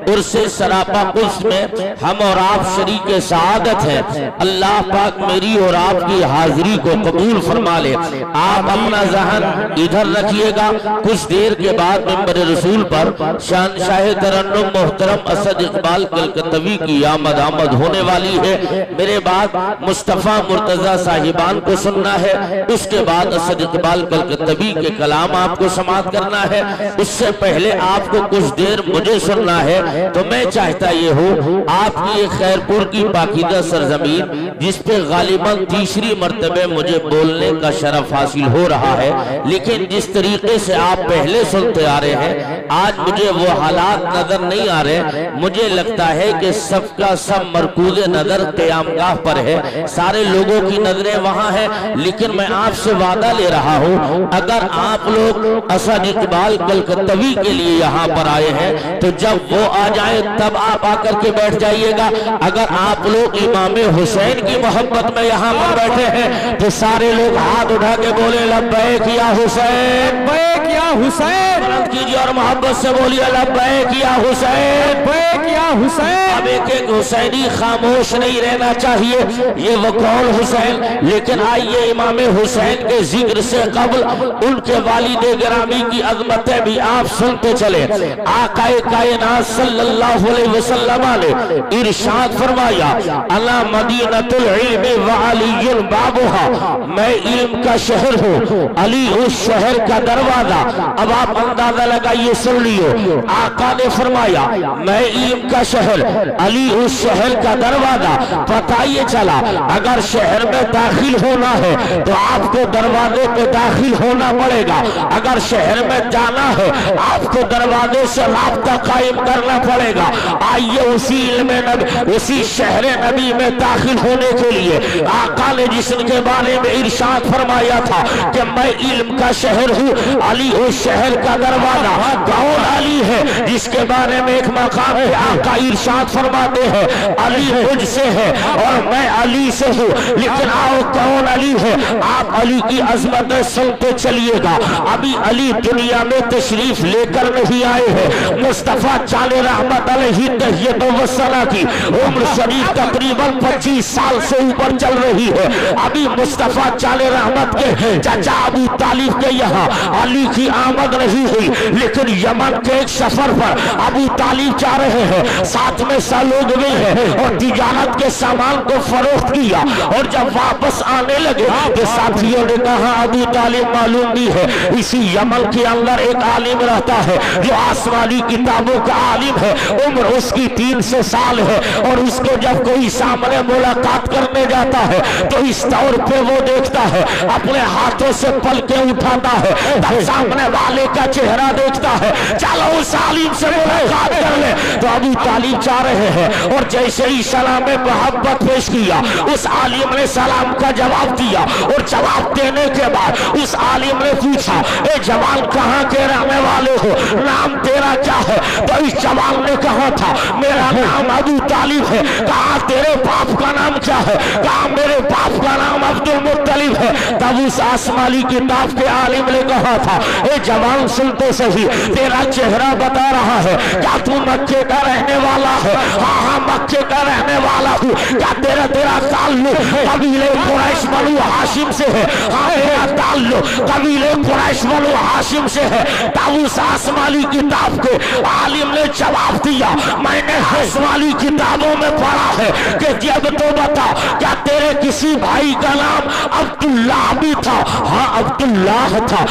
उर्से सरापा कुछ में हम और आप शरीक सआदत हैं। अल्लाह पाक मेरी और आपकी हाजिरी को कबूल फरमा ले। आप अपना जहन इधर रखिएगा। कुछ देर के बाद मिंबर रसूल पर शहंशाह तरन्नुम मोहतरम असद इकबाल कलकत्तवी की आमद होने वाली है। मेरे बाद मुस्तफा मुर्तजा साहिबान को सुनना है, उसके बाद असद इकबाल कलकत्तवी के कलाम आपको समाअत करना है। उससे पहले आपको कुछ देर मुझे सुनना है। तो मैं चाहता ये हूँ आपकी खैरपुर की पाकीदा सरजमीन जिस पे गालिबन तीसरी मर्तबे मुझे बोलने का शरफ हासिल हो रहा है, लेकिन जिस तरीके से आप पहले सुनते आ रहे हैं आज मुझे वो हालात नजर नहीं आ रहे। मुझे लगता है कि सबका सब मरकूज नजर क़यामगाह पर है, सारे लोगों की नजरें वहां है। लेकिन मैं आपसे वादा ले रहा हूं, अगर आप लोग असद इकबाल कलकत्तवी के लिए यहाँ पर आए हैं तो जब वो आ जाए तब आप आकर के बैठ जाइएगा। अगर आप लोग इमाम हुसैन की मोहब्बत में यहाँ पर बैठे हैं तो सारे लोग हाथ उठा के बोले लब्बैक या हुसैन, लब्बैक या हुसैन। बुलंद कीजिए और मोहब्बत से बोलिए लब्बैक या हुसैन, लब्बैक या हुसैन। अब एक एक हुसैनी खामोश नहीं रहना चाहिए, ये वो कौन हुसैन। लेकिन आइए इमाम हुसैन के जिक्र से कबल उनके वालिद गिरामी की अजमतें भी आप सुनते चले। आकाए कायनात सल्लल्लाहु अलैहि वसल्लम ने इरशाद फरमाया अला मदीनतुल इल्म व अलीयुल बाबुहा, मैं इल्म का शहर हूँ, अली उस शहर का दरवाजा। अब आप अंदाजा लगाइए, सुन लियो, आका ने फरमाया मैं इल्म का शहर, अली उस शहर का दरवाजा। पता ये चला अगर शहर में दाखिल होना है तो आपको दरवाजे पे दाखिल होना पड़ेगा, अगर शहर में जाना है आपको दरवाजे से राब्ता कायम करना पड़ेगा। आइए उसी इल्म नबी, उसी शहर नबी में दाखिल होने के लिए आका ने जिसके बारे में इरशाद फरमाया था कि मैं इल्म का शहर हूँ, अली उस शहर का दरवाजा। कौन अली है जिसके बारे में एक मकाम पे आका इरशाद फरमाते हैं अली मुझसे है और मैं अली से हूँ। लेकिन आओ कौन अली है, आप अली की अजमत सुनते चलिएगा। अभी अली दुनिया में तशरीफ लेकर नहीं आए हैं। मुस्तफा चाले रहमत अलैहि तहियत व सला की उम्र शरीफ तकरीबन 25 साल से ऊपर चल रही है। अभी मुस्तफा चाले रहमत के चाचा अबू तालिब के यहाँ अली की आमद नहीं हुई, लेकिन यमन के एक सफर पर अबू तालिब जा रहे हैं, साथ में लोग भी हैं और तिजारत के सामान को फरोख्त किया। और जब वापस आने लगे तो साथियों ने कहा अबू तालिब मालूम भी है इसी यमन के अंदर एक आलिम रहता है जो आसमानी किताबों का आलिम है, उम्र उसकी 300 साल है और उसको जब कोई सामने मुलाकात करने जाता है तो इस तौर पे वो देखता है, अपने हाथों से पलके उठाता है, तब सामने वाले का चेहरा देखता है, चलो उस आलिम से मुलाकात कर ले। तो अबू तालिब जा रहे हैं और जैसे ही सलाम मोहब्बत पेश किया उस आलिम ने सलाम का जवाब दिया और जवाब देने के बाद उस आलिम ने पूछा ए जवान कहाँ के रहने वाले हो, नाम तेरा क्या है। तो इस जवान ने कहा था मेरा नाम अबू तालिब है। कहा तेरे बाप का नाम क्या है, कहा मेरे बाप का नाम अब्दुल मुत्तलिब है। तब उस आसमानी किताब के आलिम ने कहा था ए जवान सुनते सही, तेरा चेहरा बता रहा है, क्या तू मक्के का रहने वाला है। हाँ हाँ मक्के का रहने वाला हूँ। क्या तेरा ताल्लुक कबीले कुरैश बनु हाशिम से है। हाँ तेरा ताल्लुक कबीले कुरैश बनु हाशिम से है। तब उस आसमानी किताब के आलिम ने जवाब दिया मैंने आसमानी किताबों में पढ़ा है कि जब तो बता क्या तेरे किसी भाई का नाम अब्दुल्लाह भी था। हाँ अब्दुल्लाह था।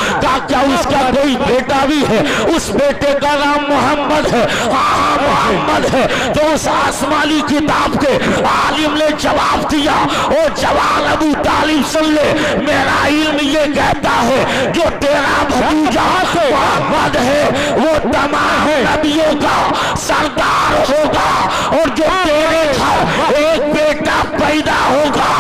क्या उसका कोई बेटा भी है, उस बेटे का नाम मोहम्मद है। हाँ मोहम्मद है। तो उस आसमानी किताब के आलिम ने जवाब दिया ओ जवान अबू तालिब सुन ले, मेरा इल्म ये कहता है जो तेरा भतीजा मोहम्मद है वो तमाम नबियों का सरदार होगा और जो तेरे घर एक बेटा पैदा होगा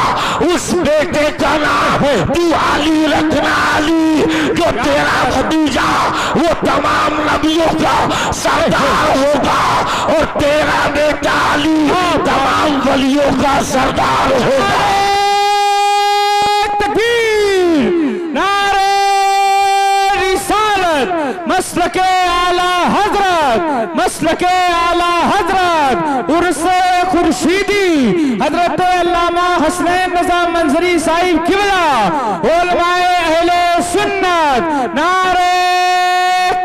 उस बेटे का नाम तू अली रखना। अली जो तेरा भतीजा वो तमाम नबियों का सरदार होगा और तेरा बेटा अली तमाम वलियों का सरदार होगा। तकबीर, नारे रिसालत, मसलके आला हजरत सुन्नत मसलके आला हजरत उर्से खुर्शीदी हजरत अल्लामा हसनैन रज़ा मंजरी साहिब किबला उलमाए अहले सुन्नत नारे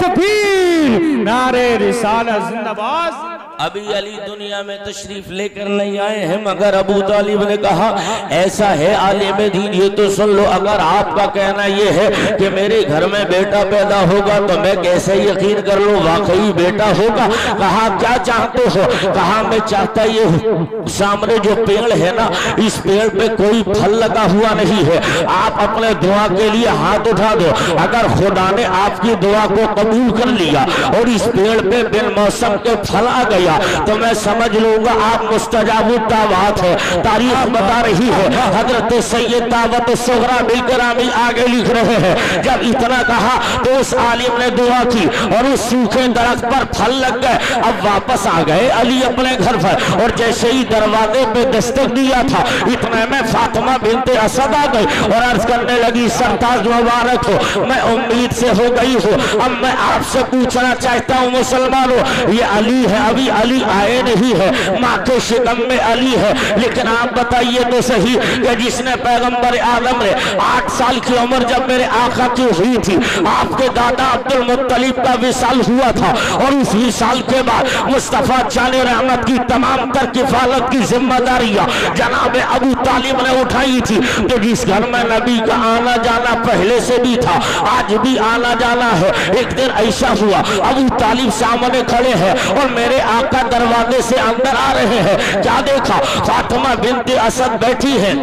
तकबीर नारे रिसालत जिंदाबाद। अभी अली दुनिया में तशरीफ लेकर नहीं आए हैं, मगर अबू तालिब ने कहा ऐसा है आलिम दीन, ये तो सुन लो, अगर आपका कहना ये है कि मेरे घर में बेटा पैदा होगा तो मैं कैसे यकीन कर लूं वाकई बेटा होगा। कहा क्या चाहते हो? कहा मैं चाहता ये हूँ सामने जो पेड़ है ना, इस पेड़ पे कोई फल लगा हुआ नहीं है, आप अपने दुआ के लिए हाथ उठा दो, अगर खुदा ने आपकी दुआ को कबूल कर लिया और इस पेड़ पे बिन मौसम के फल आ गया तो मैं समझ लूंगा आप मुस्तजाबु दावत है। तारीख बता रही है, हजरत सैयद दावत सुगरा बिलकरामी आगे लिख रहे हैं, जब इतना कहा तो उस आलिम ने दुआ की और उस सूखे दरख्त पर फल लग गए। अब वापस आ गए अली अपने घर पर और जैसे ही दरवाजे पे दस्तक दिया था इतने में फातिमा बिनते असद आ गई और अर्ज करने लगी सरताज मुबारक हो, मैं उम्मीद से हो गई हूँ, अब मैं आपसे पूछना चाहता हूँ मुसलमानों, ये अली है, अभी अली आए नहीं है, माँ के शिकम में अली है, लेकिन आप बताइए तो सही कि जिसने पैगंबर आदम ने 8 साल की उम्र जब मेरे आका की हुई थी, आपके दादा अब्दुल मुत्तलिब का विसाल हुआ था और उस विसाल के बाद मुस्तफा जाने रहमत की तमाम तर किफालत की जिम्मेदारियां जनाब अबू तालिब ने उठाई थी। तो जिस घर में नबी का आना जाना पहले से भी था, आज भी आना जाना है। एक दिन ऐसा हुआ अबू तालिब सामने खड़े हैं और मेरे आका दरवाजे से अंदर आ रहे हैं, क्या देखा फातिमा बिनते असद बैठी है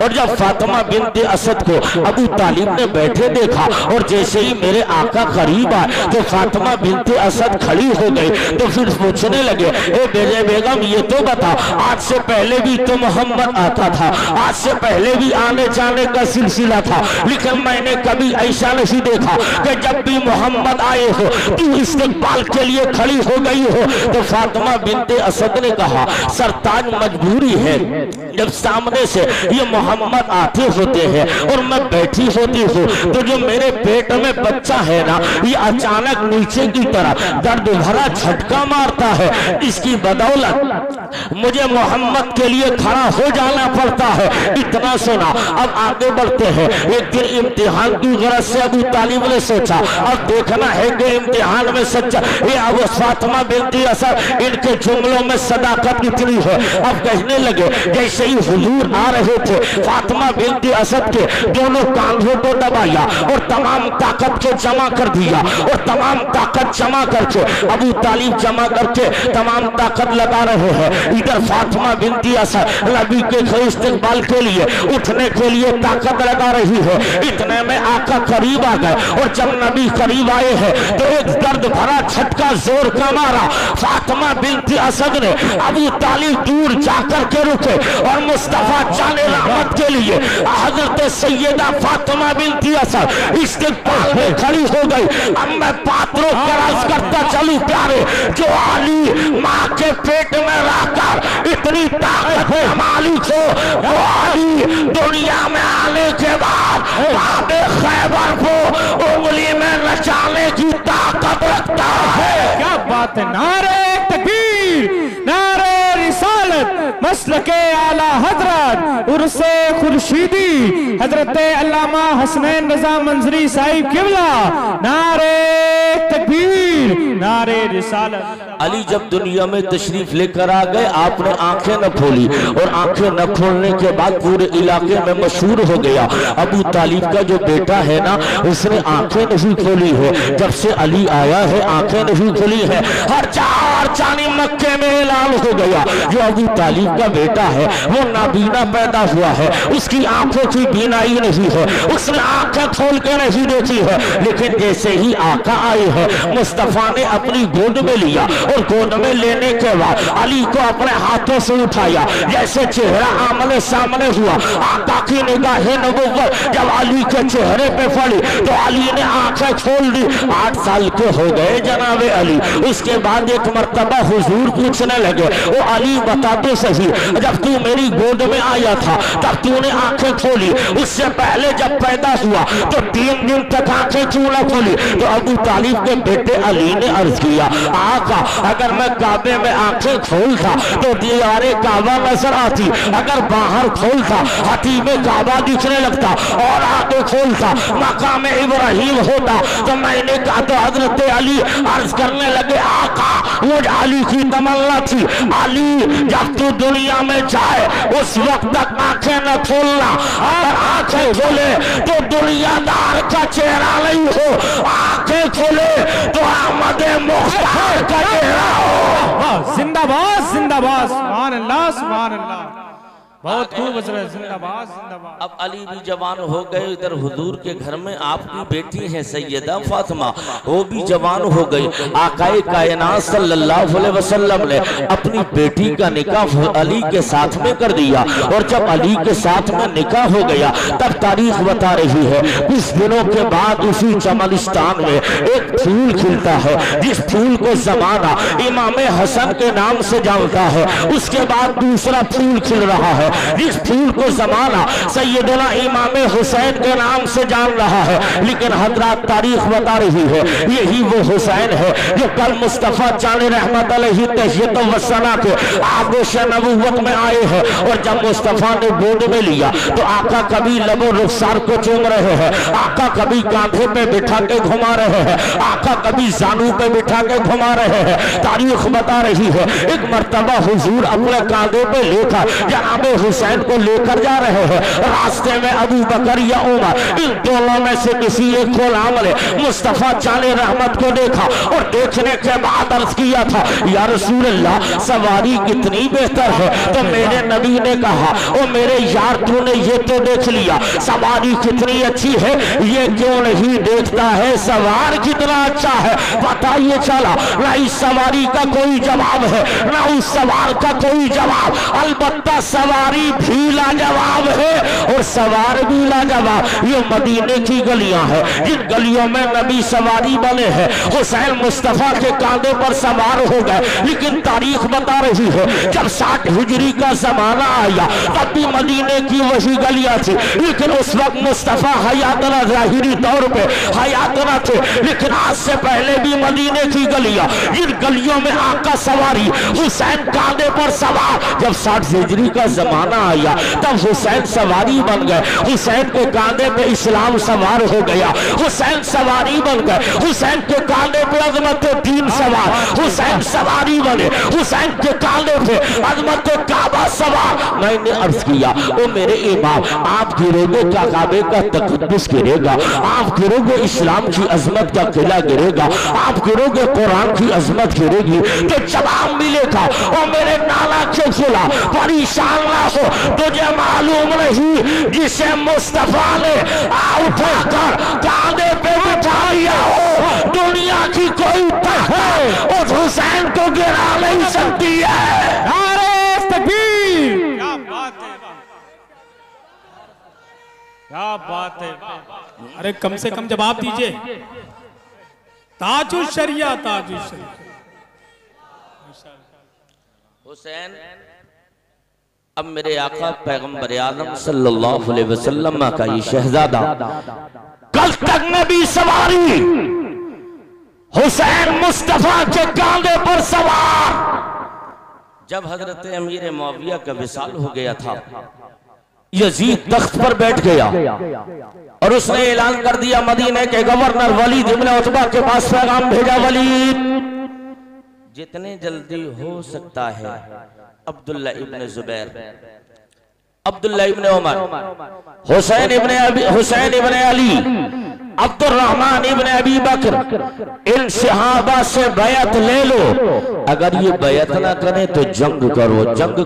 और जब फातिमा बिनते असद को अबू तालिब ने बैठे देखा और जैसे ही मेरे आका करीब आए तो फातिमा बिनते असद खड़ी हो गई। तो फिर पूछने लगे, ए बेगम ये तो बता, आज से पहले भी तो मोहम्मद आता था, आज से पहले भी आने जाने का सिलसिला था, लेकिन मैंने कभी ऐसा नहीं देखा कि जब भी मोहम्मद आए हो तू इस्तेकबाल के लिए खड़ी हो गई हो। तो फातिमा बिनते असद ने कहा सरताज मजबूरी है, जब सामने से ये मोहम्मद आते होते हैं और मैं बैठी होती हूँ तो जो मेरे पेट में बच्चा है ना, ये अचानक नीचे की तरफ दर्द भरा झटका मारता है, इसकी बदौलत मुझे मोहम्मद के लिए खड़ा हो जाना पड़ता है। इतना सुना, अब आगे बढ़ते हैं। एक दिन इम्तिहान की गरज से अबू तालिब ने सोचा अब देखना है कि इम्तिहान में सच्चा ये अबू फातिमा बिनते असद इनके जुमलों में सदाकत कितनी है। अब कहने लगे जैसे ही हुजूर आ रहे थे फातिमा बिनते असद के दोनों कांधों को दबाया और तमाम ताकत को जमा कर दिया और तमाम ताकत जमा करके अबू तालिब जमा करके तमाम ताकत लगा रहे हैं। इधर फातिमा बिनते असद नबी के इस्तेकबाल के लिए उठने के लिए ताकत लगा रही है। इतने में आका करीब आ गए और जब नबी करीब आए हैं तो एक दर्द भरा झटका जोर का मारा। फातिमा बिनते असद ने अबू तालिब दूर जाकर के रुके और मुस्तफा जाने रहमत के लिए हजरत सैयदा फातिमा बिनते असद इस्तेकबाल में खड़ी हो गई। अब मैं पात्रों कराज करता चलूं प्यारे, जो अली माँ के पेट में रहकर इतनी ताकत मालिक हो, वो अली दुनिया में आने के बाद बाबे खैबर को उंगली में नचाने की ताकत रखता है। क्या बात है, नारे तकबीर नारे रिसालत मसलके आला हजरत उर्से खुर्शीदी हजरत अल्लामा हसनैन रज़ा मंजरी साहिब किबला नारे तकबीर नारे रिसालत। अली जब दुनिया में तशरीफ लेकर आ गए आपने आंखें न खोली और आंखें न खोलने के बाद पूरे इलाके में मशहूर हो गया अबू तालिब का जो बेटा है ना उसने आंखें नहीं खोली है। जब से अली आया है आंखें नहीं खोली है। हर चार चानी मक्के में ऐलान हो गया जो अबू तालिब का बेटा है वो नाबीना पैदा हुआ है, उसकी आंखों की बीनाई नहीं है, उसने आंखें खोल के नहीं देखी है। लेकिन जैसे ही आका आए हैं मुस्तफा ने अपनी गोद में लिया और गोद में लेने के बाद अली को अपने हाथों से उठाया। जैसे चेहरा आमने सामने हुआ आका की निगाहें नबुव्वत जब अली के चेहरे पे पड़ी तो अली ने आंखें खोल दी। 8 साल के हो गए जनाबे अली। उसके बाद एक मर्तबा हुजूर हुजूर पूछने लगे, ओ अली बता दो सही, जब तू मेरी गोद में आया था तब तूने आंखें खोली, उससे पहले जब पैदा हुआ तो 3 दिन तक आंखें क्यों न खोली? तो अबू तालिब के बेटे अली ने अर्ज किया, आका अगर मैं काबे में आंखें खोलता तो दीवारे काबा नजर आती, अगर बाहर खोलता हती में काबा दिखने लगता, और आगे खोलता मकाम इब्राहिम होता। तो मैंने कहा, तो हजरत अली अर्ज करने लगे, आका वो अली की तमन्ना थी, अली जब तू दुनिया में जाए उस वक्त तक आंखें न खोलना, अगर आंखें खोले तो दुनियादार का चेहरा नहीं हो, आंखें खोले तो अहमद मुख्तार का चेहरा हो। जिंदाबाद जिंदाबाद, सुभान अल्लाह सुभान अल्लाह, बहुत खूब जिंदाबाद जिंदाबाद। अब अली भी जवान हो गए, इधर हुजूर के घर में आपकी बेटी है सैयदा फातिमा, वो भी जवान हो गई। आकाए कायनात सल्लल्लाहु अलैहि वसल्लम ने अपनी बेटी का निकाह अली के साथ में कर दिया, और जब अली के साथ में निकाह हो गया तब तारीख बता रही है कुछ दिनों के बाद उसी चमनिस्तान में एक फूल खिलता है, जिस फूल को जमाना इमाम हसन के नाम से जानता है। उसके बाद दूसरा फूल खिल रहा है, जिस फूल को जमाना सैयदना इमाम हुसैन के नाम से जान रहा है। लेकिन हजरत तारीख बता रही है यही वो हुसैन है जो कल मुस्तफा जान रहमत अलैहि तहय्यत व सना के आगोश नबुव्वत में आए हैं, और जब मुस्तफा ने गोद में लिया तो आका कभी लबो रुखसार को चूम रहे हैं, आका कभी कांधे पे बिठा के घुमा रहे हैं, आका कभी जानू पे बिठा के घुमा रहे हैं। तारीख बता रही है एक मर्तबा हुजूर अपने कांधे पे लेकर जनाब हुसैन को लेकर जा रहे हैं, रास्ते में अबू बकर या उमर इन दोनों में से किसी एक गुलाम ने मुस्तफा जाने रहमत को देखा, और देखने के बाद अर्ज किया था, या रसूल अल्लाह सवारी कितनी बेहतर है। तो मेरे नबी ने कहा, ओ मेरे यार तूने ये तो देख लिया सवारी कितनी अच्छी है, ये क्यों नहीं देखता है सवार कितना अच्छा है? बताइए चला ना इस सवारी का कोई जवाब है ना उस सवार का कोई जवाब, अलबत्ता सवारी भी लाजवाब है और सवार भी लाजवाब। ये मदीने की गलियां हैं जिन गलियों में नबी सवारी बने हैं। हुसैन मुस्तफा के कांधे पर सवार हो गए, लेकिन तारीख बता रही है जब 60 हिजरी का जमाना आया तब भी मदीने की वही गलियां थी, लेकिन उस वक्त मुस्तफा हयातना जाहिरी तौर पे हयातना थे। लेकिन आज से पहले भी मदीने की गलियां जिन गलियों में आका सवारी हुसैन कांधे पर सवार, जब 60 हिजरी का जमाना आया तब हुसैन सवारी बन गए, हुसैन के कांधे पे इस्लाम सवार हो गया, हुसैन सवारी बन गए, हुसैन के कांधे पे अजमत दीन सवार, हुसैन सवारी बने, हुसैन के कांधे पे अजमत काबा सवार। मैंने अर्ज किया, ओ मेरे इमाम आप गिरोगे का काबे का तकद्दुस गिरेगा, आप गिरोगे इस्लाम की अजमत का किला गिरेगा, आप गिरोगे कुरान की अजमत गिरेगी, तो जवाब मिलेगा ओ मेरे नाना क्यों खुला परेशान ना हो, तुझे मालूम नहीं जिसे मुस्तफा ने उठाकर कांधे पे बिठा लिया हो दुनिया की कोई ताकत उस हुसैन को गिरा नहीं सकती है। नारे तकबीर, क्या बात है, क्या बात है। अरे कम से कम जवाब दीजिए, ताजुश शरिया ताजुश शरिया। हुसैन अब मेरे आका पैगंबर आलम सल्लल्लाहु अलैहि वसल्लम का ये शहजादा कल तक नबी सवारी हुसैन मुस्तफा के कांधे पर सवार। जब हजरत अमीर मुआविया का विसाल हो गया था, यजीद तख्त पर बैठ गया और उसने ऐलान कर दिया, मदीने के गवर्नर वलीद इब्न उतबा के पास पैगाम भेजा, वलीद जितने जल्दी हो सकता है अब्दुल्ला इब्न जुबैर, अब्दुल्ला इब्न उमर, हुसैन इब्न अली, अब्दुर्रहमान इब्न अबी बकर, इन सहाबा से बैत ले लो। अगर ये बैत ना करें तो जंग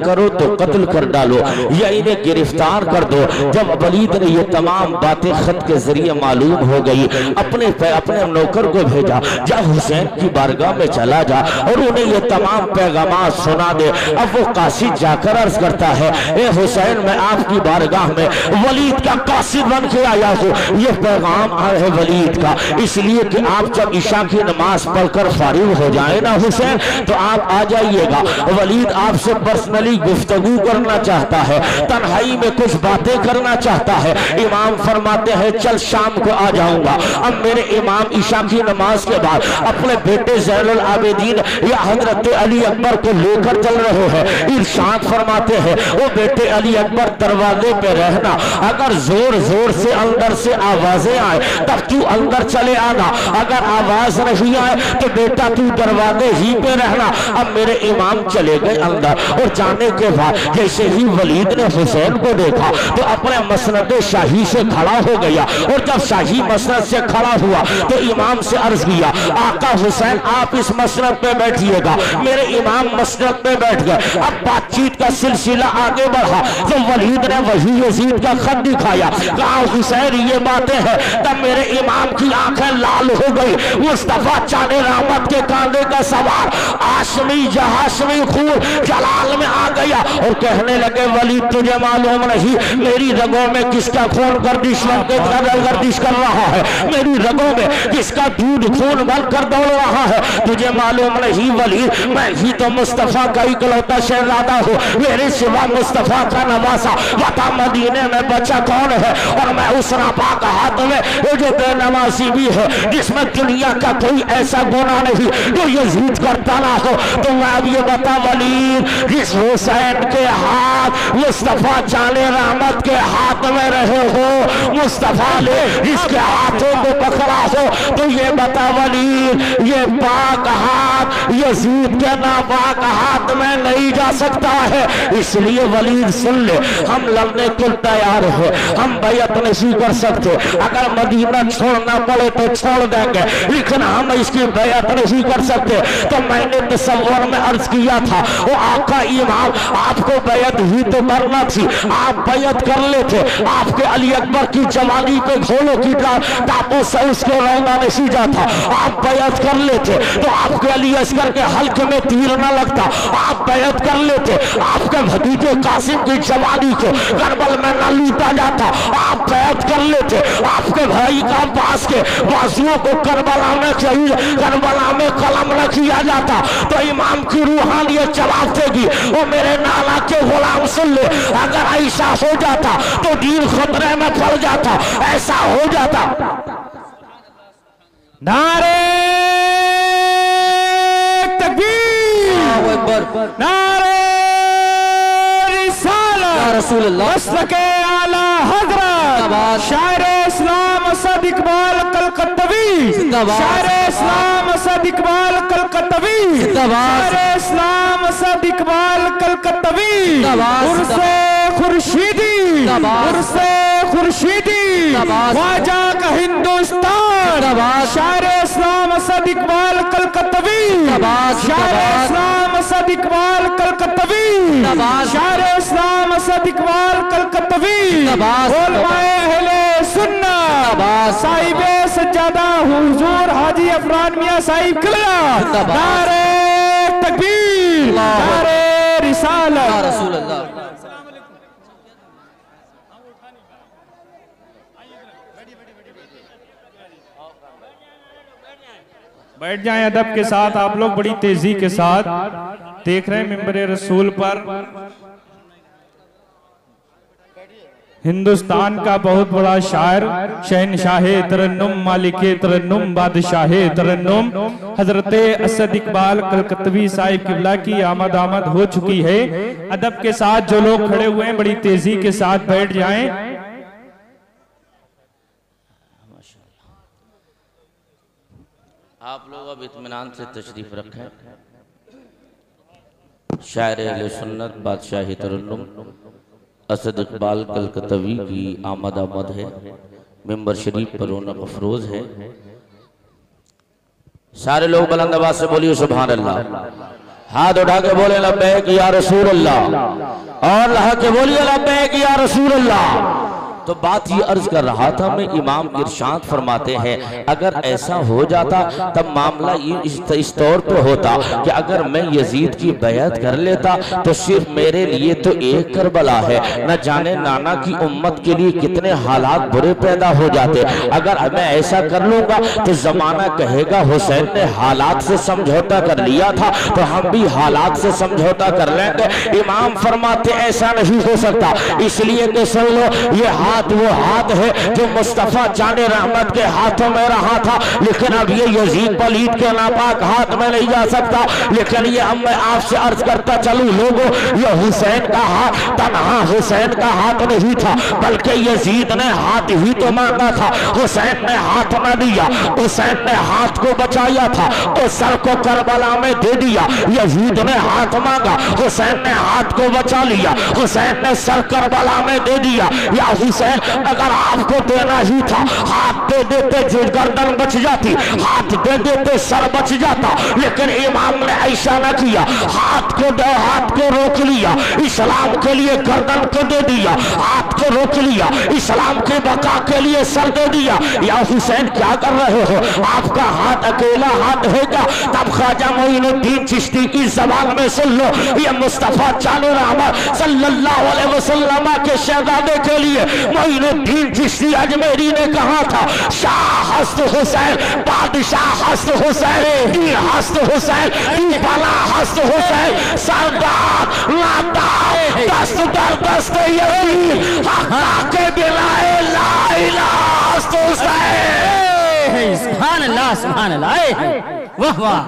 करो तो कत्ल कर डालो या इन्हें गिरफ्तार कर दो। जब वलीद ने ये तमाम बातें खत के जरिए मालूम हो गई, अपने नौकर को भेजा, जा हुसैन की बारगाह में चला जा और उन्हें ये तमाम पैगाम सुना दे। अब वो कासिद जाकर अर्ज करता है, ए हुसैन मैं आपकी बारगाह में वलीद का कासिद बन के आया हूँ, ये पैगाम नाम है वलीद का, इसलिए कि आप जब ईशा की नमाज पढ़कर फारिग हो जाए ना हुसैन, तो आप आ जाइएगा। वलीद आपसे पर्सनली गुफ्तगू करना चाहता है, तन्हाई में कुछ बातें करना चाहता है। इमाम फरमाते हैं चल शाम को आ जाऊंगा। अब मेरे इमाम ईशा की नमाज के बाद अपने बेटे ज़ैनुल आबिदीन या हजरत अली अकबर को लेकर चल रहे हैं। इरशाद फरमाते हैं वो बेटे अली अकबर दरवाजे पे रहना, अगर जोर जोर से अंदर से आवाजें आए तब तू अंदर चले आना, अगर आवाज नहीं आए तो बेटा तू दरवाजे ही पे रहना। अब मेरे इमाम चले गए अंदर, और जाने के बाद जैसे ही वलीद ने हुसैन को देखा तो अपने मसनद शाही से खड़ा हो गया, और जब शाही मसनद से खड़ा हुआ तो इमाम से अर्ज किया आका हुसैन आप इस मसनद पे बैठिएगा। मेरे इमाम मसनद पे बैठ गए। अब बातचीत का सिलसिला आगे बढ़ा तो वलीद ने वही यजीद का खत दिखाया, कहा हुसैन ये बातें हैं। तब मेरे इमाम की आंखें लाल हो गई। मुस्तफा चाने रहमत के कांधे का सवार आशमी जहाशमी खून जलाल में आ गया और कहने लगे वलीद तुझे मालूम नहीं मेरी रगों में किसका खून गर्दिश कर रहा है, मेरी रगों में किसका दूध खून बल कर दौड़ रहा है, तुझे मालूम नहीं वलीद मैं ही तो मुस्तफा का इकलौता शहजादा हूँ, मेरे सिवा मुस्तफा का नवासा बता मदीने में बचा कौन है। और मैं उस नापाक हाथ में वो जो बेनमाजी भी है जिसमें दुनिया का कोई ऐसा गुनाह नहीं जो यजीद करता ना हो। तो मैं अब ये बता वलीद जिस हुसैन के हाथ मुस्तफा जाने रहमत के हाथ में रहे हो, मुस्तफा ने जिसके हाथों को पकड़ा हो, तो ये बता वलीद ये पाक हाथ यजीद के नापाक हाथ में नहीं जा सकता है। इसलिए वलीद सुन ले हम लड़ने को तैयार है, हम बैयत नहीं कर सकते, अगर मदीना छोड़ना पड़े तो छोड़ देंगे लेकिन हम इसकी बैयत नहीं कर सकते। तो मैंने तसव्वुर में अर्ज किया था वो आका इमाम आपको बैयत ही तो करना थी, आप बैयत कर लेते, आपके अली अकबर की जवानी पे घोड़ों की टापों से उसके रोना नहीं जाता, आप बैयत कर लेते तो आपके अली असगर के हल्के में तीर न लगता, आप बैयत कर लेते आपके भतीजे कासिम की जवानी को करबल में न लूटा जाता, आप बैयत कर लेते आपके भाई का पास के बाजुओं को करबला में कलम न किया जाता। तो इमाम की रूहानियत जवाब देगी वो मेरे नाला के गुलाम सुन ले, अगर ऐसा हो जाता तो दीन खतरे में पड़ जाता, ऐसा हो जाता। नारे तकबीर, नारे रिसालत, मसलके आला हज़रत शायर इस्लाम असद इकबाल कलकत्तवी, शायर इस्लाम असद इकबाल कलकत्तवी, शायर इस्लाम असद इकबाल कलकत्तवी, उर्से खुर्शीदी, उर्से खुर्शीदी, ख्वाजा का हिंदुस्तान, शायर इस्लाम असद इकबाल कलकत्तवी, शायर इस्लाम असद इकबाल कलकत्तवी, शायर इस्लाम असद इकबाल कलकत्तवी, उलमाए अहले सुन्नत साहिबे सज्जादा हुजूर हाजी अफरान मियां साहिब किबला, नारे तकबीर, नारे रिसालत, रसूल अल्लाह। बैठ जाएं अदब के साथ आप लोग, बड़ी तेजी के साथ देख रहे हैं मिंबर रसूल पर हिंदुस्तान का बहुत बड़ा शायर शहनशाह तरन्नुम मालिके तरन्नुम बादशाह तरन्नुम हजरत असद इकबाल कलकत्तवी साहिब किबला की आमद हो चुकी है। अदब के साथ जो लोग खड़े हुए हैं बड़ी तेजी के साथ बैठ जाएं। आप लोग अब इत्मीनान से तशरीफ रखें। शायर अहले सुन्नत बादशाह तरन्नुम असद इकबाल कलकत्तवी की आमद है, मिंबर शरीफ पर रौनक अफरोज है। सारे लोग बुलंद आवाज से बोलिए सुभान अल्लाह, हाथ उठा के बोले लब्बैक या रसूल अल्लाह, और लहा के बोलिए लब्बैक या रसूल अल्लाह। तो बात ये अर्ज कर रहा था मैं, इमाम इरशाद फरमाते हैं अगर ऐसा हो जाता तब मामला इस तौर पे होता कि अगर मैं यजीद की बैत कर लेता तो सिर्फ मेरे लिए तो एक करबला है, न जाने नाना की उम्मत के लिए कितने हालात बुरे पैदा हो जाते। अगर मैं ऐसा कर लूंगा तो जमाना कहेगा हुसैन ने हालात से समझौता कर लिया था, तो हम भी हालात से समझौता कर लेंगे। इमाम फरमाते ऐसा नहीं हो सकता, इसलिए कि सुन लो ये हाथ वो हाथ है जो मुस्तफा जाने रहमत के हाथों में रहा था, लेकिन अब ये यजीद पलीद के नापाक हाथ में नहीं जा सकता। लेकिन ये अब मैं आपसे अर्ज करता चलूं लोगों, ये हुसैन का हाथ तन्हा हुसैन का हाथ नहीं था, बल्कि यजीद ने हाथ ही तो मांगा था। हुसैन ने हाथ न दिया, हुसैन ने हाथ को बचाया था तो सर को करबला में दे दिया। यजीद ने हाथ मांगा, हुसैन ने हाथ को बचा लिया, हुसैन ने सर करबला में दे दिया। या हुसैन अगर आपको देना ही था हाथ दे देते गर्दन बच जाती, हाथ दे देते सर बच जाता, लेकिन इमाम ने ऐसा न किया, हाथ को रोक लिया, इस्लाम के लिए गर्दन को दे दिया, हाथ को रोक लिया, इस्लाम के बका के लिए सर दे दिया। या हुसैन क्या कर रहे हो, आपका हाथ अकेला हाथ है क्या? तब ख्वाजा मोइनुद्दीन चिश्ती की जबान में सुन लो, ये मुस्तफा जाने रहमत सल्लल्लाहु अलैहि वसल्लम के शहजादे के लिए मोइनुद्दीन चिश्ती अजमेरी ने कहा था, शाह हस्त हुसैन, बादशाह हस्त हुसैन, हस्त हुसैन, बला हस्त हुसैन, सरदार लादार दस्त दर दस्त यजीद हक के बिलाए ला इलाहा हस्त हुसैन। सुभान अल्लाह, सुभान अल्लाह, वाह वाह।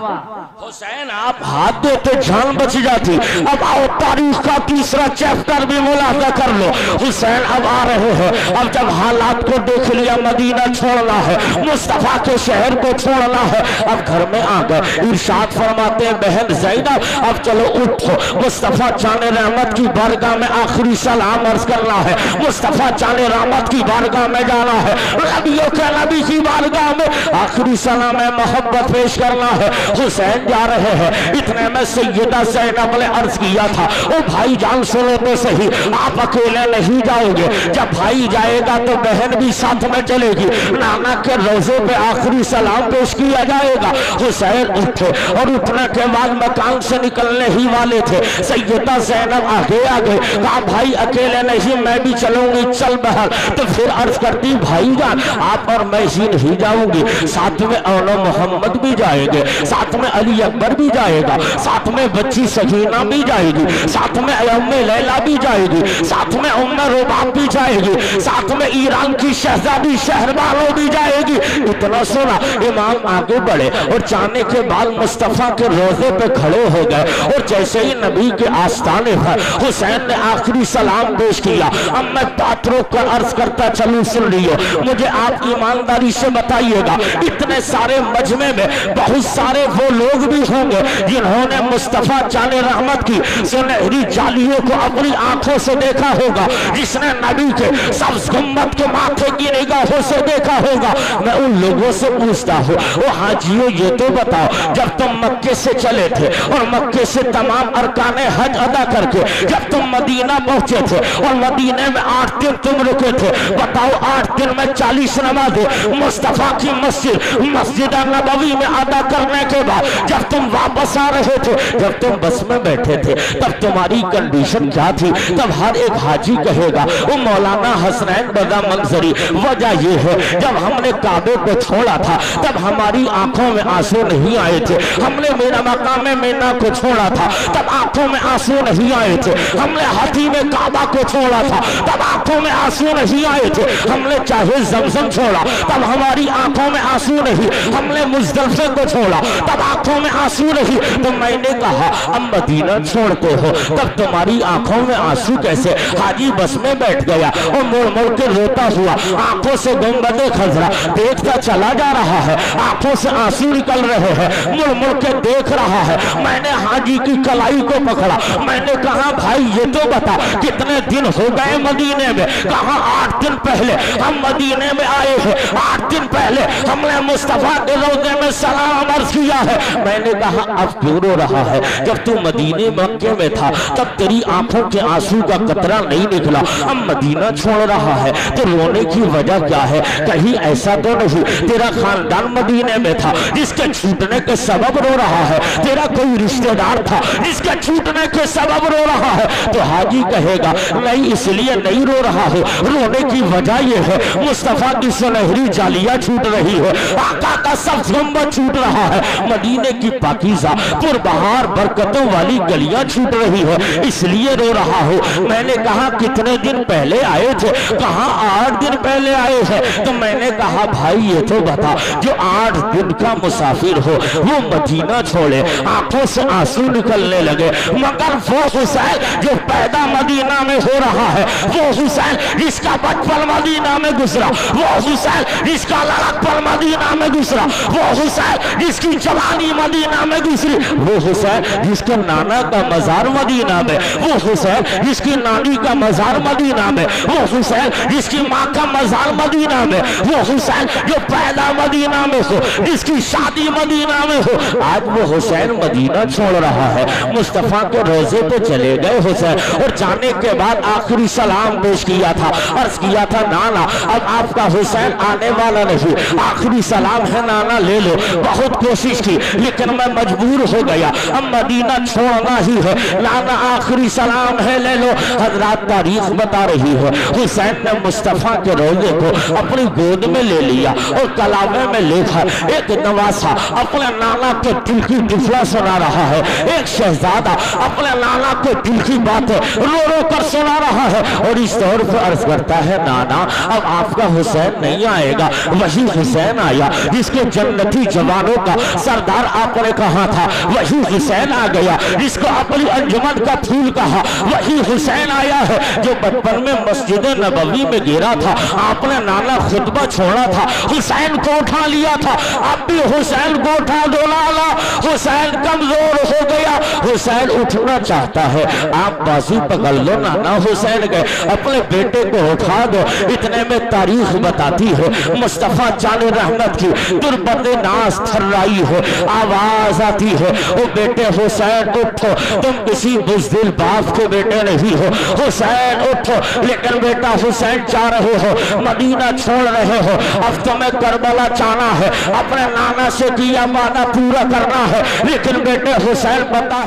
हुसैन आप हाथ देते जान बच जाती। अब आओ तारीख का तीसरा चैप्टर भी मुलाजा कर लो। हुसैन अब आ रहे हैं, अब जब हालात को देख लिया, मदीना छोड़ना है, मुस्तफा के शहर को छोड़ना है, अब घर में आ गए। इरशाद फरमाते हैं बहन ज़ैनब अब चलो उठो, मुस्तफा जाने रहमत की बारगाह में आखिरी सलाम अर्ज करना है, मुस्तफा जाने रहमत की बारगाह में जाना है, नबियों के नबी की बारगाह में आखिरी सलाम मोहब्बत पेश करना है। हुसैन जा रहे हैं, इतने में सैयदा ज़ैनब ने अर्ज किया था, ओ भाई जान सुनो तो सही, आप अकेले नहीं जाओगे, जब भाई जाएगा तो बहन भी साथ में चलेगी, नाना के रोजे पे आखिरी सलाम पेश किया जाएगा। हुसैन उठे और उठने के बाद मकान से निकलने ही वाले थे, सैयदा ज़ैनब आगे आ गए, कहा भाई अकेले नहीं मैं भी चलूंगी, चल बहन। तो फिर अर्ज करती भाईजान आप और मैं ही नहीं जाऊंगी, साथ में औनो मोहम्मद भी जाएंगे, साथ में अली अकबर भी जाएगा, साथ में बच्ची सकीना भी जाएगी, साथ में उम्मे लैला भी जाएगी, साथ में उम्मे रुबाब भी जाएगी, साथ में ईरान की शहजादी शहरबानो भी जाएगी। इतना सुना, इमाम आगे बढ़े और जाने के बाद मुस्तफा के रोजे पे खड़े हो गए और जैसे ही नबी के आस्थाने पर हुसैन ने आखिरी सलाम पेश किया। अब मैं बात रोक कर अर्ज करता चलूं, सुन लियो, मुझे आप ईमानदारी से बताइएगा, इतने सारे मजमे में बहुत सारे वो लोग भी होंगे जिन्होंने मुस्तफा जाने रहमत की सुनहरी जालियों को अपनी आंखों से देखा होगा, जिसने नबी के सब्ज गुम्बद के माथे की निगाहों से देखा होगा। मैं उन लोगों से पूछता हूँ, वो हाजियों ये तो बताओ, जब तुम मक्के से चले थे और मक्के से तमाम अरकाने हज अदा करके जब तुम मदीना पहुंचे थे और मदीने में 8 दिन तुम रुके थे, बताओ 8 दिन में 40 नमाज़ें मुस्तफा की मस्जिद नबवी में अदा करने के बाद जब तुम वापस आ रहे थे, जब तुम बस में बैठे थे, तब तुम्हारी कंडीशन क्या थी? तब हर एक हाजी कहेगा वो मौलाना हसनैन बदा मंजरी, वजह ये है जब हमने काबे को छोड़ा था तब हमारी आंखों में आंसू नहीं आए थे, हमने मेरा मकाम मीना को छोड़ा था तब आंखों में आंसू नहीं आए थे, हमने हाथी में काबा को छोड़ा था तब आंखों में आंसू नहीं आए थे, हमने चाहे जमजम छोड़ा तब हमारी आंखों में आंसू नहीं, हमने मुजदलिफे को छोड़ा तब आंखों में आंसू नहीं। तो मैंने कहा अब मदीना छोड़ते हो तब तुम्हारी आंखों में आंसू कैसे? हाजी बस में बैठ गया और मुड़ मुड़ के रोता हुआ आंखों से गुंबदे खजरा देखता चला जा रहा है, आंखों से आंसू निकल रहे हैं, मुड़ मुड़ के देख रहा है। मैंने हाजी की कलाई को पकड़ा, मैंने कहा भाई ये तो बता कितने दिन हो गए मदीने में? कहा 8 दिन पहले हम मदीने में आए हैं, 8 दिन पहले हमने ने मुस्तफा के रोज़े में सलाम अर्ज किया है। मैंने कहा अब क्यों रो रहा है? जब तू मदीने मक्के में था तब तेरी आंखों के आंसू का कतरा नहीं निकला, अब मदीना छोड़ रहा है तो रोने की वजह क्या है? कहीं ऐसा तो नहीं तेरा खानदान मदीने में था जिसके छूटने के सबब रो रहा है? तेरा कोई रिश्तेदार था जिसके छूटने के सबब रो रहा है? तो हाजी कहेगा नहीं, इसलिए नहीं रो रहा है, रोने की वजह यह है मुस्तफा की सुनहरी जालियां छूट रही है, आका का सब्ज गुंबद छूट रहा है, मदीने की पाकीज़ा पुरबहार बरकतों वाली गलियां छूट रही है, इसलिए रो रहा हूँ। मैंने कहा कितने दिन पहले आए थे? कहा 8 दिन पहले आए हैं। तो मैंने कहा भाई ये तो बता, जो 8 दिन का मुसाफिर हो वो मदीना छोड़े, आंखों से आंसू निकलने लगे, मगर वो हुसैन जो पैदा मदीना में हो रहा है, वो हुसैन जिसका बचपन मदीना में गुजरा, वो हुसैन जिसका लड़कपन मदीना में गुजरा, वो हुसैन जिसकी जवानी मदीना में गुजरी, वो हुसैन जिसके नाना का मजार मदीना में, वो हुसैन जिसकी नानी का मजार मदीना में, वो हुसैन जिसकी माँ का मजार मदीना में, वो हुसैन जो पैदा मदीना में हो, जिसकी शादी मदीना में हो, आज वो हुसैन मदीना छोड़ रहा है। मुस्तफा के रोजे पे चले गए हुसैन और जाने के बाद आखिरी सलाम पेश किया था, अर्ज किया था नाना अब आपका हुसैन आने वाला नहीं, आखिरी सलाम है नाना ले लो। बहुत कोशिश की लेकिन मैं मजबूर हो गया, अब मदीना छोड़ना ही है, नाना आखिरी सलाम है ले लो। हजरात तारीख बता रही है हुसैन ने मुस्तफा के रोजे को अपनी गोद में ले लिया और कलामे में लेकर एक नवासा अपने नाना के दिल की डिफला सुना रहा है, एक शहजादा अपने नाना के दिल की बातें रो रो कर सुना रहा है और इस तौर पर अर्ज करता है नाना अब आपका हुसैन नहीं आएगा, वही हुसैन आया जिसके जन्नती जवानों का सरदार आपने कहा था, वही हुसैन आ गया जिसको अपनी अंजुमन का फूल कहा, वही हुसैन आया है जो बचपन में मस्जिद नबवी में गिरा था, आपने नाना खुतबा छोड़ा था, हुसैन को उठा लिया था, अब भी हुसैन को उठा दो लाला, हुसैन कमजोर हो गया, हुसैन उठना चाहता है, आप बाजू पकड़ लो नाना हुसैन गए, अपने बेटे को उठा दो। इतने में तारीख बताती है मुस्तफा जाने रहमत की दुर्बद नाज थर्राई है, आवाज आती है ओ बेटे हुसैन उठो, तुम किसी बुज़दिल बाप के बेटे नहीं हो, हुसैन उठो। लेकिन बेटा हुसैन जा रहे हो, मदीना छोड़ रहे हो, अब तुम्हें करबला जाना है, अपने नाना से किया वादा पूरा करना है। लेकिन बेटे हुसैन बता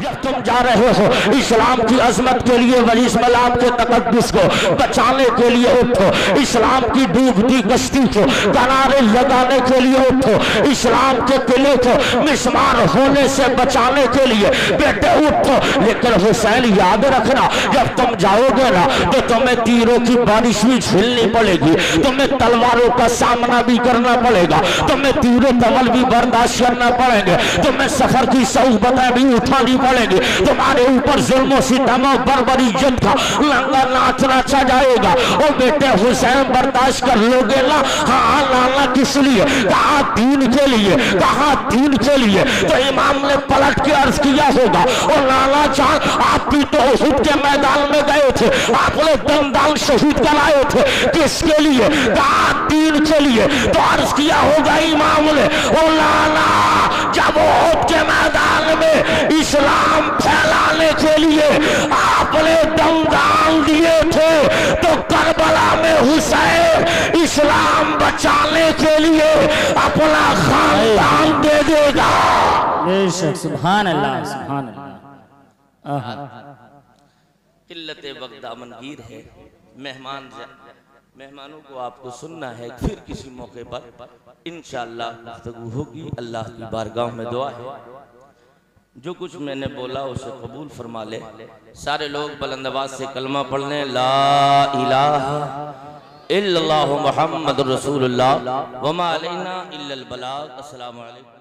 जब तुम जा रहे हो इस्लाम की अजमत के लिए, वली इस्लाम के तकद्दुस को बचाने के लिए उठो, इस्लाम की डूबती कश्ती को किनारे लगाने के लिए उठो, इस्लाम के किले को मिसमार होने से बचाने के लिए बेटे उठो। लेकिन हुसैन याद रखना जब तुम जाओगे ना तो तुम्हें तीरों की बारिश भी झेलनी पड़ेगी, तुम्हें तलवारों का सामना भी करना पड़ेगा, तुम्हें तीरों तमल भी बर्दाश्त करना पड़ेंगे, तुम्हें सफर की सऊबतें भी उठानी पड़ेगी, तुम्हारे ऊपर जुल्म सितम और बर्बरियत का लंगा नाच नाचा जाएगा। और बेटे हुसैन बर्दाश्त कर लोगे ना? हाँ नाना किस लिए? कहा दीन के लिए, कहा दीन के लिए। तो इमाम ने पलट के अर्ज किया होगा और नाना जान आप भी तो उहुद के मैदान में गए थे, आपने दमदान शहीद कराए थे, किसके लिए? कहा दीन के लिए। तो अर्ज किया होगा इमाम ने और नाना जब उहुद के मैदान में इस्लाम फैलाने के लिए आपने दमदान दिए थे तो करबला में हुसैन इस्लाम बचाने के लिए अपना खानदान दे देगा। सुभान अल्लाह सुभान अल्लाह। किल्लते वक्त दामनगीर है, मेहमानों को आपको सुनना है, फिर किसी मौके पर इंशाअल्लाह गुफ्तगू होगी। अल्लाह की बारगाह में दुआ है जो कुछ मैंने बोला उसे कबूल फरमा ले। सारे लोग बुलंद आवाज से कलमा पढ़ लें, ला इलाहा इल्लल्लाहु मुहम्मदुर रसूलुल्लाह व मा अलैना इल्लल बलाग। अस्सलामु अलैकुम।